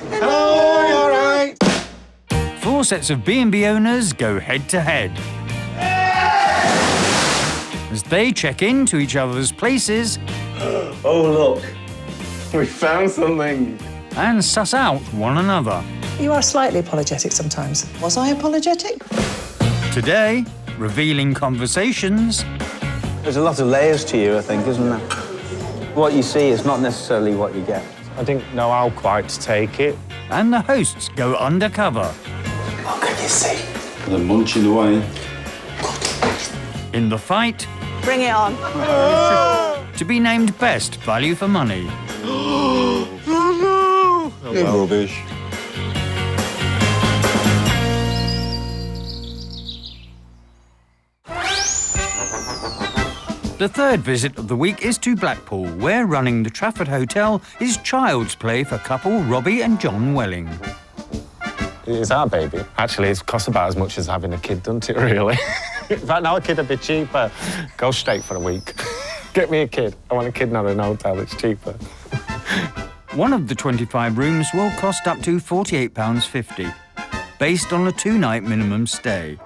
Hello, you all right? 4 sets of B&B owners go head-to-head. As they check into each other's places... Oh, look. We found something. ...and suss out one another. You are slightly apologetic sometimes. Was I apologetic? Today, revealing conversations... There's a lot of layers to you, I think, isn't there? What you see is not necessarily what you get. I didn't know how quite to take it. and the hosts go undercover. What can you see? They're munching away. In the fight... Bring it on. ...to be named best value for money. Rubbish. The third visit of the week is to Blackpool, where running the Trafford Hotel is child's play for couple Robbie and John Welling. It's our baby. Actually, it costs about as much as having a kid, doesn't it, really? In fact, now a kid would be cheaper. Go straight for a week. Get me a kid. I want a kid, not an hotel. It's cheaper. One of the 25 rooms will cost up to £48.50, based on a 2-night minimum stay.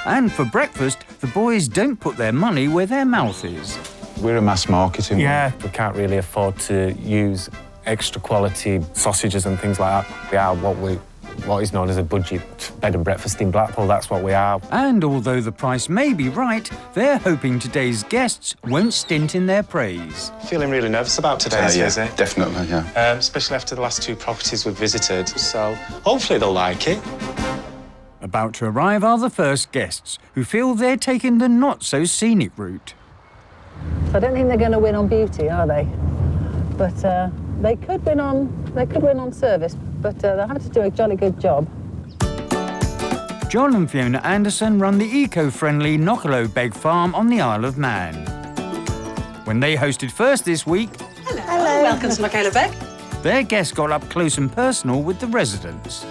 And for breakfast, the boys don't put their money where their mouth is. We're a mass marketing. Yeah, we can't really afford to use extra quality sausages and things like that. We are what is known as a budget bed and breakfast in Blackpool. That's what we are. And although the price may be right, they're hoping today's guests won't stint in their praise. Feeling really nervous about today's visit. Definitely, yeah. Especially after the last 2 properties we've visited. So hopefully they'll like it. About to arrive are the first guests, who feel they're taking the not-so-scenic route. I don't think they're going to win on beauty, are they? But they could win on service, but they'll have to do a jolly good job. John and Fiona Anderson run the eco-friendly Knockalow Beg Farm on the Isle of Man. When they hosted first this week... Hello. Welcome to Knockalow Beg. Their guests got up close and personal with the residents.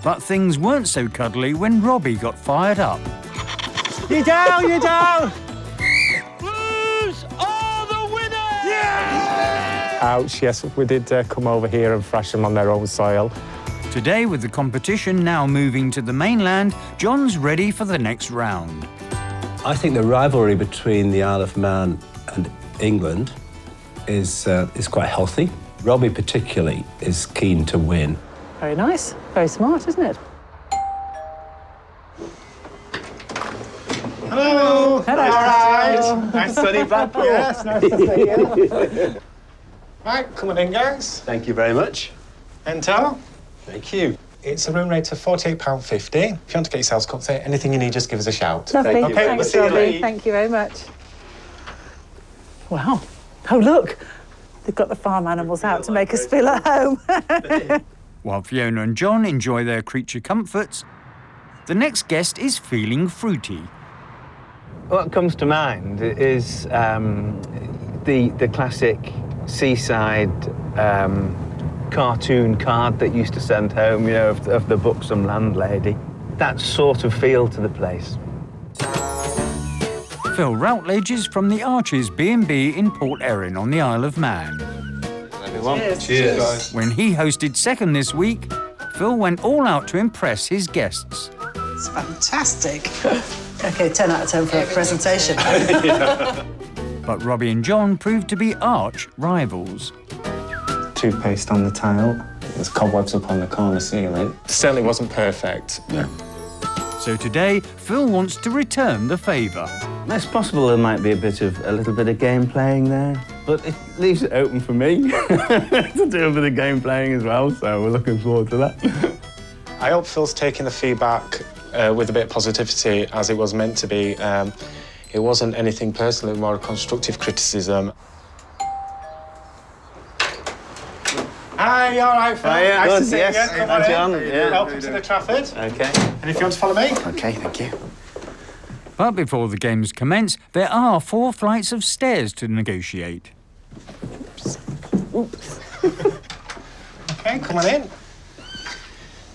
But things weren't so cuddly when Robbie got fired up. You're down, you're down! Blues are the winners! Yeah! Ouch, yes, we did come over here and thrash them on their own soil. Today, with the competition now moving to the mainland, John's ready for the next round. I think the rivalry between the Isle of Man and England is quite healthy. Robbie particularly is keen to win. Very nice. Very smart, isn't it? Hello! Hello. All right. Nice sunny Blackpool. Yes, nice to see you. Right, come on in, guys. Thank you very much. Enter. Thank you. It's a room rate of £48.50. If you want to get yourselves comfy, anything you need, just give us a shout. Lovely. Thank you. Okay, we'll Thanks, see you Robbie. later. Thank you very much. Wow. Oh, look. They've got the farm animals out to make us feel at home. While Fiona and John enjoy their creature comforts, the next guest is feeling fruity. What comes to mind is the classic seaside cartoon card that used to send home, you know, of the buxom landlady. That sort of feel to the place. Phil Routledge is from the Arches B&B in Port Erin on the Isle of Man. Everyone. Cheers, guys. When he hosted second this week, Phil went all out to impress his guests. It's fantastic. OK, 10 out of 10 for a presentation. But Robbie and John proved to be arch rivals. Toothpaste on the tile. There's cobwebs up on the corner ceiling. Certainly wasn't perfect. Yeah. So today, Phil wants to return the favour. It's possible there might be a little bit of game playing there, but it leaves it open for me to do a bit of game playing as well, so we're looking forward to that. I hope Phil's taking the feedback with a bit of positivity, as it was meant to be. It wasn't anything personal, more a constructive criticism. Hi, you all right, Phil? Hiya. Nice to Good, see yes. you. Come Hi, on in. John. Yeah. Welcome to the Trafford. OK. And if you want to follow me? OK, thank you. But before the games commence, there are 4 flights of stairs to negotiate. Oops. OK, come on in.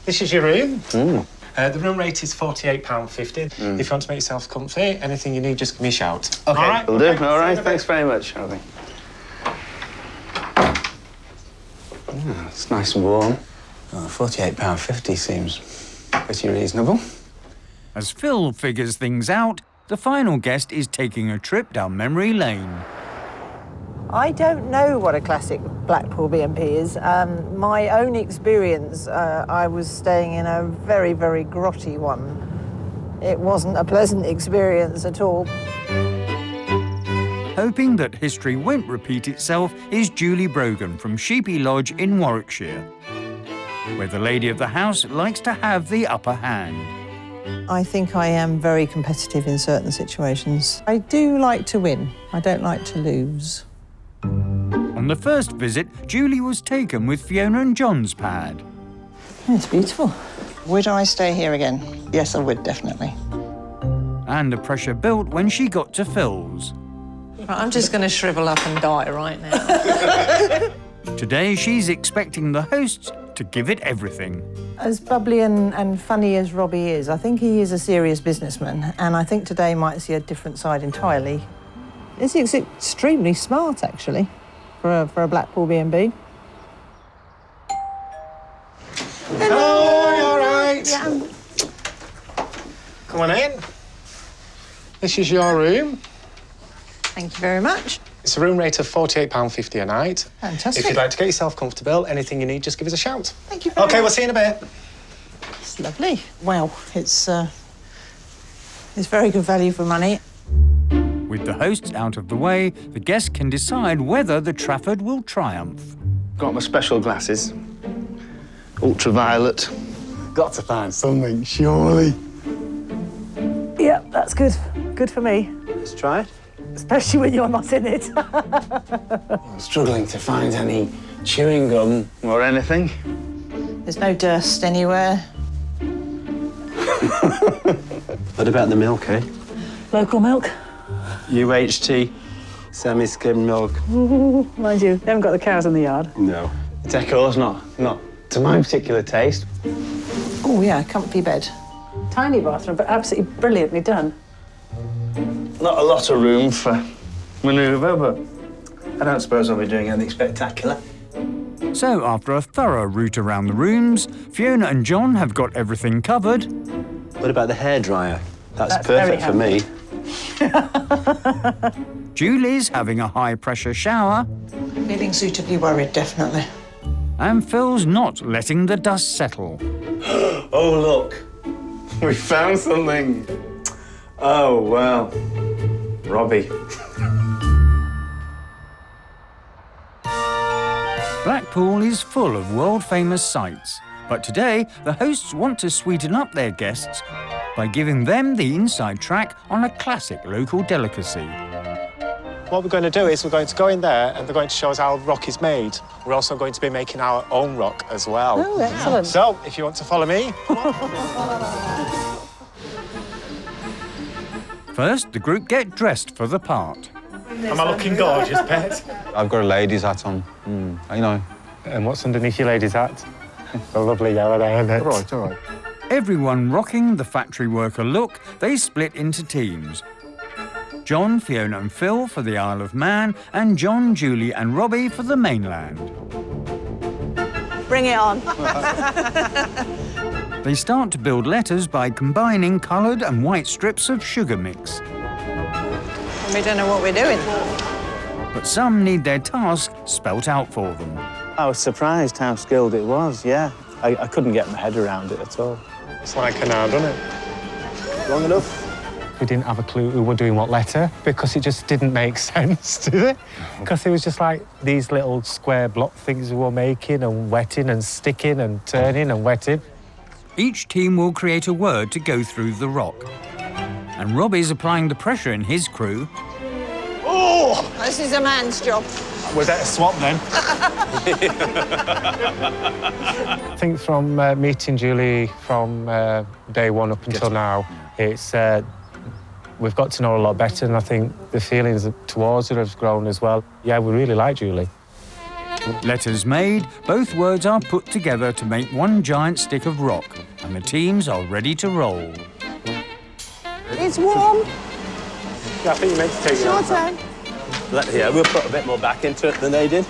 This is your room. The room rate is £48.50. If you want to make yourself comfy, anything you need, just give me a shout. OK, all right? will do. Okay, All right, see you in a thanks bit. very much, Robbie. It's nice and warm. Oh, £48.50 seems pretty reasonable. As Phil figures things out, the final guest is taking a trip down memory lane. I don't know what a classic Blackpool B&B is. My own experience, I was staying in a very, very grotty one. It wasn't a pleasant experience at all. Hoping that history won't repeat itself is Julie Brogan from Sheepy Lodge in Warwickshire, where the lady of the house likes to have the upper hand. I think I am very competitive in certain situations. I do like to win. I don't like to lose. On the first visit, Julie was taken with Fiona and John's pad. It's beautiful. Would I stay here again? Yes, I would, definitely. And the pressure built when she got to Phil's. Right, I'm just going to shrivel up and die right now. Today, she's expecting the hosts to give it everything. As bubbly and funny as Robbie is, I think he is a serious businessman, and I think today might see a different side entirely. This is extremely smart, actually, for a Blackpool B&B. Hello, you all right? Yeah. Come on in. This is your room. Thank you very much. It's a room rate of £48.50 a night. Fantastic. If you'd like to get yourself comfortable, anything you need, just give us a shout. Thank you very much. OK, we'll see you in a bit. It's lovely. Wow, it's very good value for money. With the hosts out of the way, the guests can decide whether the Trafford will triumph. Got my special glasses. Ultraviolet. Got to find something, surely. Yeah, that's good. Good for me. Let's try it. Especially when you're not in it. I'm struggling to find any chewing gum or anything. There's no dust anywhere. What about the milk, eh? Local milk. UHT, semi-skim milk. Mind you, they haven't got the cows in the yard. No. The decor's not to my particular taste. Oh, yeah, comfy bed. Tiny bathroom, but absolutely brilliantly done. Not a lot of room for manoeuvre, but I don't suppose I'll be doing anything spectacular. So, after a thorough route around the rooms, Fiona and John have got everything covered. What about the hairdryer? That's very perfect for me. Julie's having a high-pressure shower. Feeling suitably worried, definitely. And Phil's not letting the dust settle. Oh, look. We found something. Oh, well. Robbie. Blackpool is full of world-famous sights. But today, the hosts want to sweeten up their guests by giving them the inside track on a classic local delicacy. What we're going to do is we're going to go in there and they're going to show us how rock is made. We're also going to be making our own rock as well. Oh, excellent. So, if you want to follow me, come on. First, the group get dressed for the part. Am I looking gorgeous, pet? I've got a lady's hat on. You know. And what's underneath your lady's hat? A lovely yellow there, isn't it? All right. Everyone rocking the factory worker look, they split into teams. John, Fiona and Phil for the Isle of Man, and John, Julie and Robbie for the mainland. Bring it on. They start to build letters by combining coloured and white strips of sugar mix. We don't know what we're doing. But some need their task spelt out for them. I was surprised how skilled it was, yeah. I couldn't get my head around it at all. It's like an hour, doesn't it? Long enough? We didn't have a clue who were doing what letter because it just didn't make sense, did it? Because it was just like these little square block things we were making and wetting and sticking and turning and wetting. Each team will create a word to go through the rock. And Robbie's applying the pressure in his crew. Oh! This is a man's job. Was that a swap then? I think from meeting Julie from day one up until now, it's we've got to know her a lot better, and I think the feelings towards her have grown as well. Yeah, we really like Julie. Letters made, both words are put together to make one giant stick of rock, and the teams are ready to roll. It's warm. Yeah, I think you meant to take It's your turn. Yeah, we'll put a bit more back into it than they did.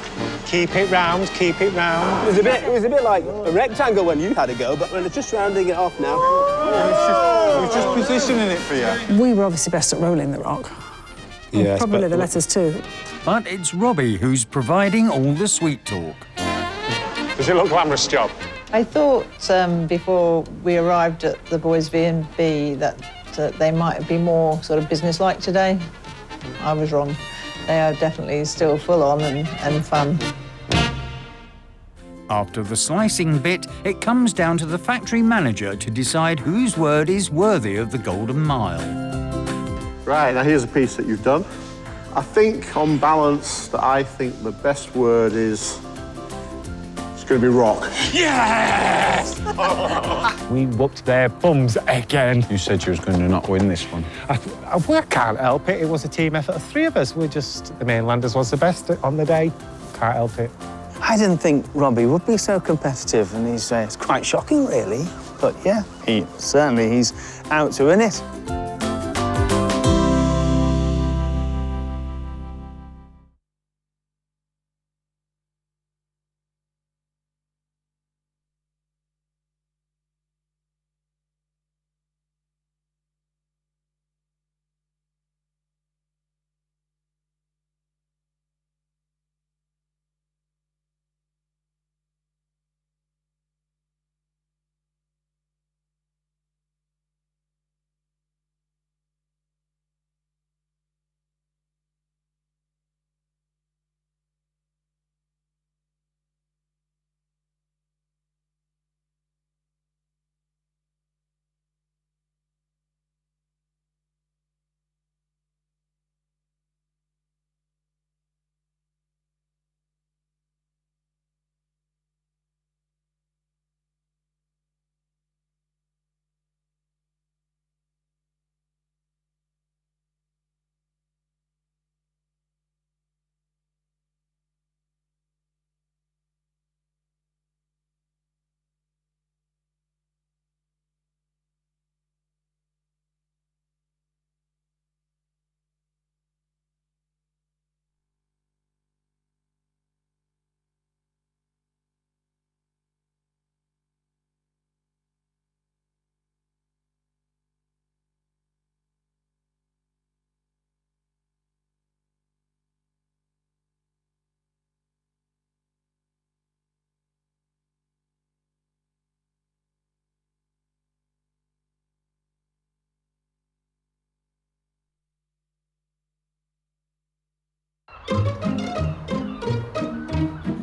Keep it round, keep it round. It was a bit like a rectangle when you had a go, but we're just rounding it off now. It was just positioning it for you. We were obviously best at rolling the rock. Yes, Probably the letters too. But it's Robbie who's providing all the sweet talk. Does it look glamorous, job? I thought before we arrived at the boys' B&B that they might be more sort of business-like today. I was wrong. They are definitely still full on and fun. After the slicing bit, it comes down to the factory manager to decide whose word is worthy of the Golden Mile. Right, now here's a piece that you've done. I think, on balance, that I think the best word is... it's going to be rock. Yes! We whooped their bums again. You said you was going to not win this one. I can't help it. It was a team effort of 3 of us. We're just... the mainlanders was the best on the day. Can't help it. I didn't think Robbie would be so competitive, and it's quite shocking, really. But yeah, he's out to win it.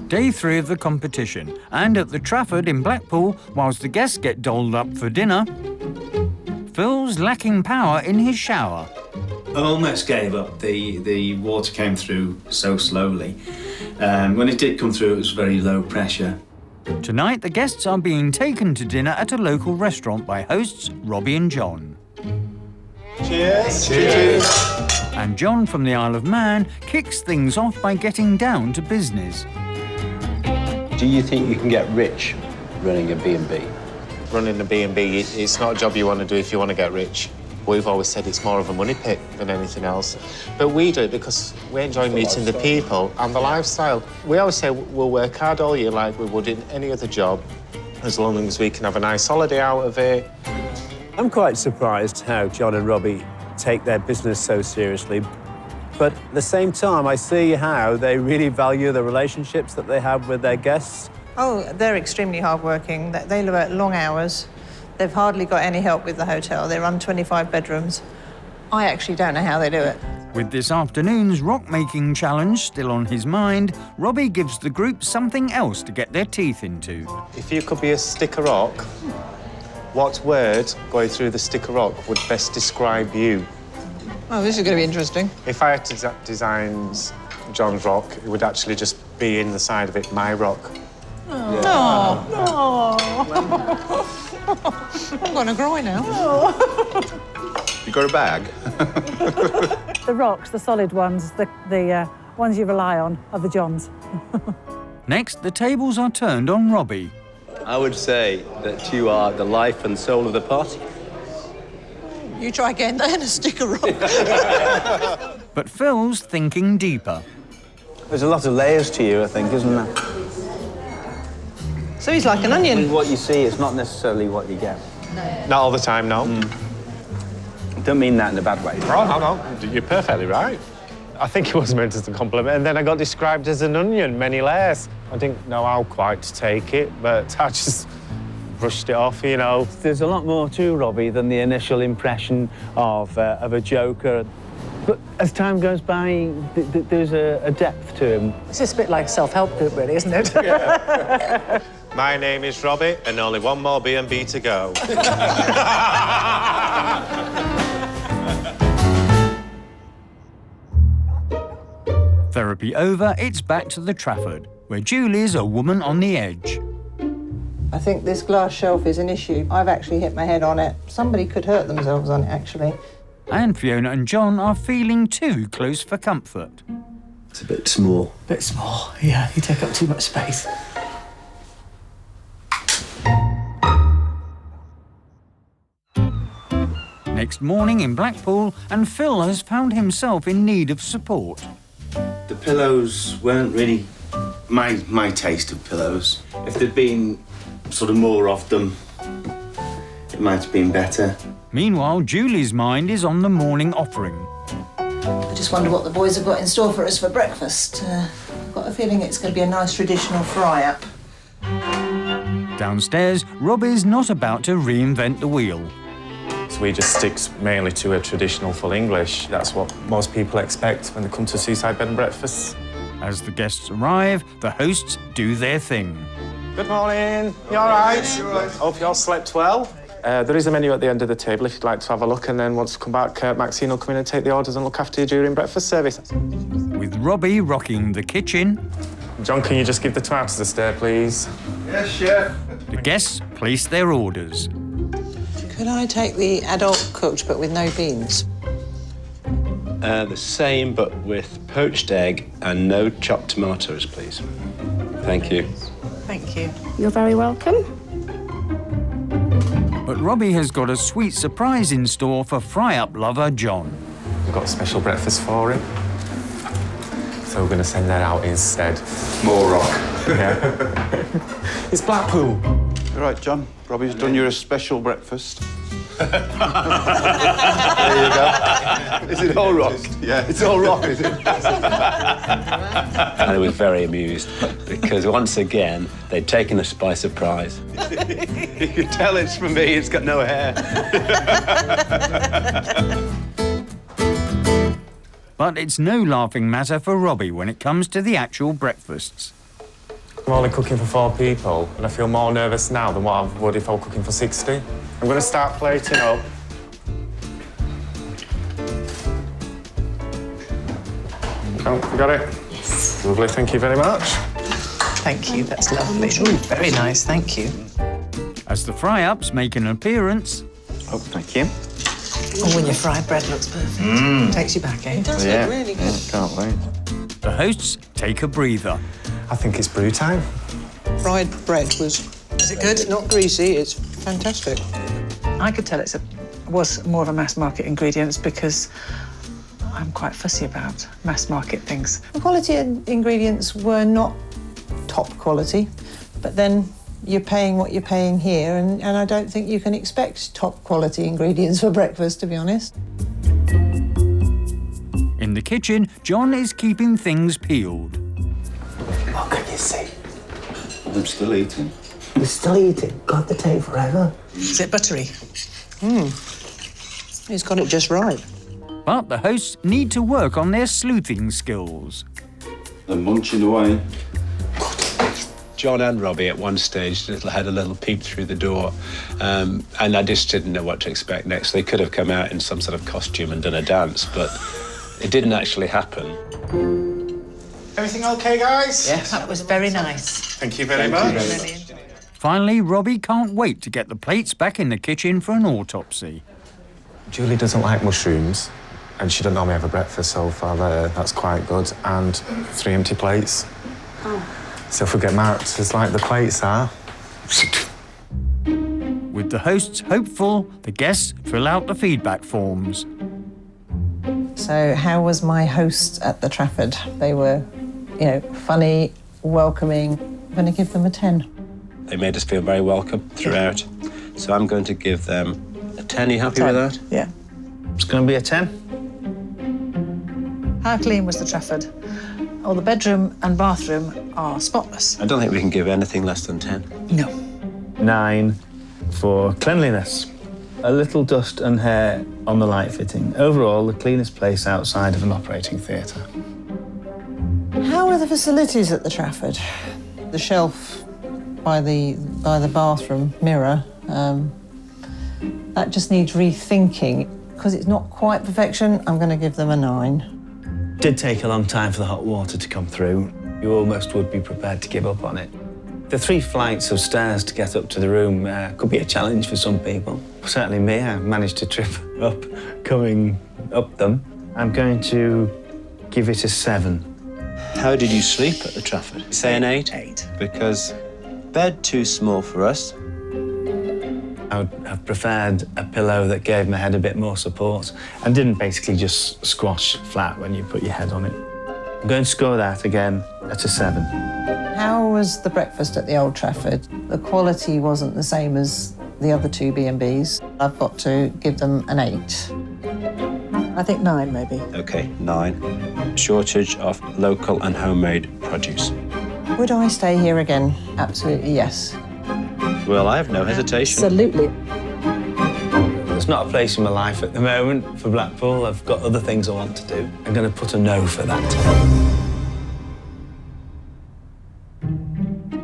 Day 3 of the competition, and at the Trafford in Blackpool, whilst the guests get dolled up for dinner, Phil's lacking power in his shower. I almost gave up. The water came through so slowly. When it did come through, it was very low pressure. Tonight, the guests are being taken to dinner at a local restaurant by hosts Robbie and John. Cheers. Cheers. And John from the Isle of Man kicks things off by getting down to business. Do you think you can get rich running a B&B? Running a B&B, it's not a job you want to do if you want to get rich. We've always said it's more of a money pit than anything else. But we do it because we enjoy meeting the people and the lifestyle. We always say we'll work hard all year like we would in any other job, as long as we can have a nice holiday out of it. I'm quite surprised how John and Robbie take their business so seriously. But at the same time, I see how they really value the relationships that they have with their guests. Oh, they're extremely hardworking. They work long hours. They've hardly got any help with the hotel. They run 25 bedrooms. I actually don't know how they do it. With this afternoon's rock-making challenge still on his mind, Robbie gives the group something else to get their teeth into. If you could be a stick of rock, what word going through the stick of rock would best describe you? Oh, this is going to be interesting. If I had to design John's rock, it would actually just be in the side of it, my rock. Oh. I'm going to cry now. You got a bag? The rocks, the solid ones, the ones you rely on, are the Johns. Next, the tables are turned on Robbie. I would say that you are the life and soul of the party. You try again, then, a stick of rock. But Phil's thinking deeper. There's a lot of layers to you, I think, isn't there? So he's like an onion. What you see is not necessarily what you get. Not all the time, no. Don't mean that in a bad way. No. You're perfectly right. I think it was meant as a compliment, and then I got described as an onion, many layers. I didn't know how quite to take it, but I just brushed it off, you know. There's a lot more to Robbie than the initial impression of a joker. But as time goes by, there's a depth to him. It's just a bit like a self-help group, really, isn't it? My name is Robbie, and only one more B&B to go. Therapy over, it's back to the Trafford, where Julie's a woman on the edge. I think this glass shelf is an issue. I've actually hit my head on it. Somebody could hurt themselves on it, actually. And Fiona and John are feeling too close for comfort. It's a bit small. Bit small, yeah. You take up too much space. Next morning in Blackpool, and Phil has found himself in need of support. The pillows weren't really my taste of pillows. If there'd been sort of more of them, it might have been better. Meanwhile, Julie's mind is on the morning offering. I just wonder what the boys have got in store for us for breakfast. I've got a feeling it's going to be a nice traditional fry-up. Downstairs, Robbie's not about to reinvent the wheel. So we just stick mainly to a traditional full English. That's what most people expect when they come to Seaside Bed and Breakfast. As the guests arrive, the hosts do their thing. Good morning. You all right? Hope you all slept well. There is a menu at the end of the table if you'd like to have a look, and then once you come back, Maxine will come in and take the orders and look after you during breakfast service. With Robbie rocking the kitchen. John, can you just give the tomatoes a stir, please? Yes, chef. The guests place their orders. Could I take the adult cooked but with no beans? The same, but with poached egg and no chopped tomatoes, please. Thank you. Thank you. You're very welcome. But Robbie has got a sweet surprise in store for fry-up lover John. We've got a special breakfast for him. So we're going to send that out instead. More rock. Yeah. It's Blackpool. All right, John. Robbie's done you a special breakfast. There you go. Is it all rock? Yeah, it's all rock, is it? And I was very amused because once again, they'd taken us by surprise. You can tell it's from me, it's got no hair. But it's no laughing matter for Robbie when it comes to the actual breakfasts. I'm only cooking for 4 people, and I feel more nervous now than what I would if I were cooking for 60. I'm going to start plating up. Oh, you got it? Yes. Lovely, thank you very much. Thank you, that's lovely. Ooh, very nice, thank you. As the fry-ups make an appearance... Oh, thank you. Oh, when your fried bread looks perfect. Takes you back, eh? It does look really good. Yeah, can't wait. The hosts take a breather. I think it's brew time. Fried bread was... Is it good? Not greasy, it's fantastic. I could tell it was more of a mass market ingredients because I'm quite fussy about mass market things. The quality ingredients were not top quality, but then you're paying what you're paying here, and I don't think you can expect top quality ingredients for breakfast, to be honest. In the kitchen, John is keeping things peeled. What can you see? I'm still eating. You're still eating? God, they take forever. Is it buttery? He's got it just right. But the hosts need to work on their sleuthing skills. They're munching away. John and Robbie at one stage had a little peep through the door, and I just didn't know what to expect next. They could have come out in some sort of costume and done a dance, but it didn't actually happen. Everything okay, guys? Yes. That was very nice. Thank you very much. Brilliant. Finally, Robbie can't wait to get the plates back in the kitchen for an autopsy. Julie doesn't like mushrooms, and she doesn't normally have a breakfast, so far that's quite good. And 3 empty plates. Oh. So if we get marked as like the plates are... With the hosts hopeful, the guests fill out the feedback forms. So how was my host at the Trafford? They were you know, funny, welcoming. I'm going to give them a 10. They made us feel very welcome throughout. So I'm going to give them a 10. Are you happy 10. with that? Yeah. It's going to be a 10. How clean was the Trafford? Oh, the bedroom and bathroom are spotless. I don't think we can give anything less than 10. No. 9 for cleanliness. A little dust and hair on the light fitting. Overall, the cleanest place outside of an operating theatre. How are the facilities at the Trafford? The shelf by the bathroom mirror, that just needs rethinking. Because it's not quite perfection, I'm going to give them a 9. Did take a long time for the hot water to come through. You almost would be prepared to give up on it. The 3 flights of stairs to get up to the room could be a challenge for some people. Certainly me, I managed to trip up coming up them. I'm going to give it a 7. How did you sleep at the Trafford? Say an 8? 8. Because bed too small for us. I would have preferred a pillow that gave my head a bit more support and didn't basically just squash flat when you put your head on it. I'm going to score that again at a 7. How was the breakfast at the Old Trafford? The quality wasn't the same as the other 2 B&Bs. I've got to give them an 8. I think 9, maybe. OK, 9. Shortage of local and homemade produce. Would I stay here again? Absolutely, yes. Well, I have no hesitation. Absolutely. There's not a place in my life at the moment for Blackpool. I've got other things I want to do. I'm going to put a no for that.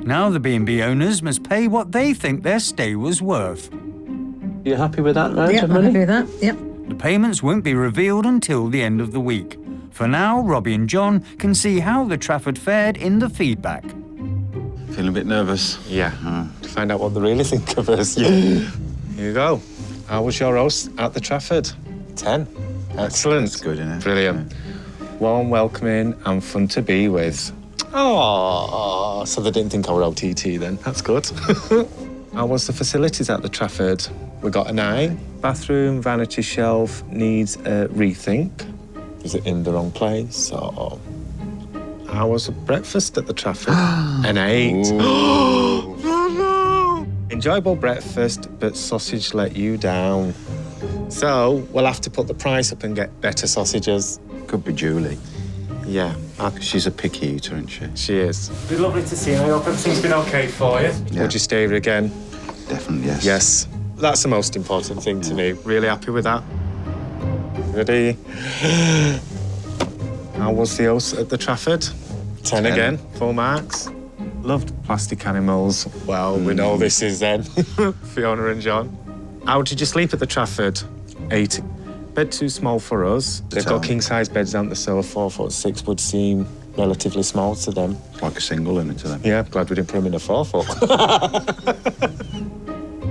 Now the B&B owners must pay what they think their stay was worth. You happy with that, right? Yeah, I'm happy with that. Yep. The payments won't be revealed until the end of the week. For now, Robbie and John can see how the Trafford fared in the feedback. Feeling a bit nervous? Yeah, to find out what they really think of us. Yeah. Here you go. How was your roast at the Trafford? 10. Excellent. That's good, isn't it? Brilliant. Warm, welcoming and fun to be with. Oh, so they didn't think I were OTT then. That's good. How was the facilities at the Trafford? We got a 9. Bathroom, vanity shelf needs a rethink. Is it in the wrong place or... How was the breakfast at the Trafford? An 8. Oh, no. Enjoyable breakfast, but sausage let you down. So we'll have to put the price up and get better sausages. Could be Julie. Yeah. She's a picky eater, isn't she? She is. It'd be lovely to see you. I hope everything's been okay for you. Yeah. Would you stay here again? Definitely, yes. Yes. That's the most important thing to me. Really happy with that. Ready? How was the house at the Trafford? 10 again, full marks. Loved plastic animals. Well, we know this is then. Fiona and John. How did you sleep at the Trafford? 8. Bed too small for us. They've got king-size beds, haven't they? So a 4'6" would seem relatively small to them. Like a single, isn't it, to them? Yeah, glad we didn't put them in a 4 foot.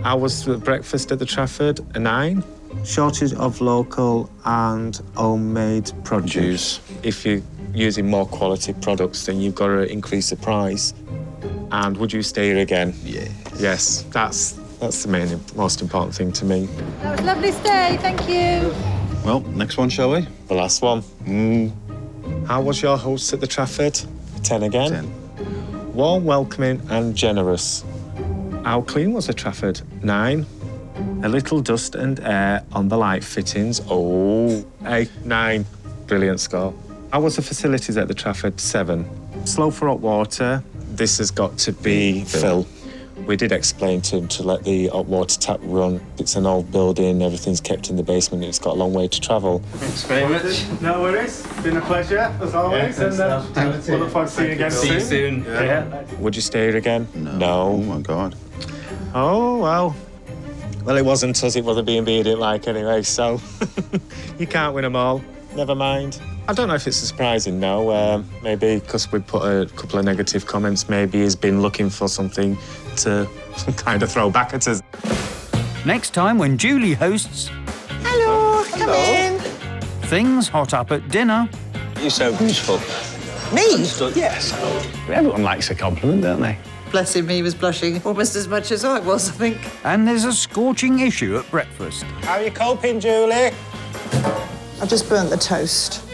How was the breakfast at the Trafford? A 9. Shortage of local and homemade produce. If you're using more quality products, then you've got to increase the price. And would you stay here again? Yeah. Yes, that's the most important thing to me. That was a lovely stay, thank you. Well, next one, shall we? The last one. How was your host at the Trafford? 10 again. 10. Warm, welcoming and generous. How clean was the Trafford? 9. A little dust and air on the light fittings. Oh, 8, 9. Brilliant score. How was the facilities at the Trafford? 7. Slow for hot water. This has got to be Phil. We did explain to him to let the hot water tap run. It's an old building, everything's kept in the basement, it's got a long way to travel. Thanks very much. No worries. Been a pleasure, as always. Yeah, and we'll look forward to seeing you again soon. See you soon. Yeah. Would you stay here again? No. Oh, my God. Oh, well. Well, it wasn't us, it was a B&B I didn't like anyway, so you can't win them all. Never mind. I don't know if it's surprising, no. Maybe because we put a couple of negative comments, maybe he's been looking for something to kind of throw back at us. Next time when Julie hosts... Hello, come in. Things hot up at dinner. You're so beautiful. Me? Yes. Everyone likes a compliment, don't they? Bless him, he was blushing almost as much as I was, I think. And there's a scorching issue at breakfast. How are you coping, Julie? I just burnt the toast.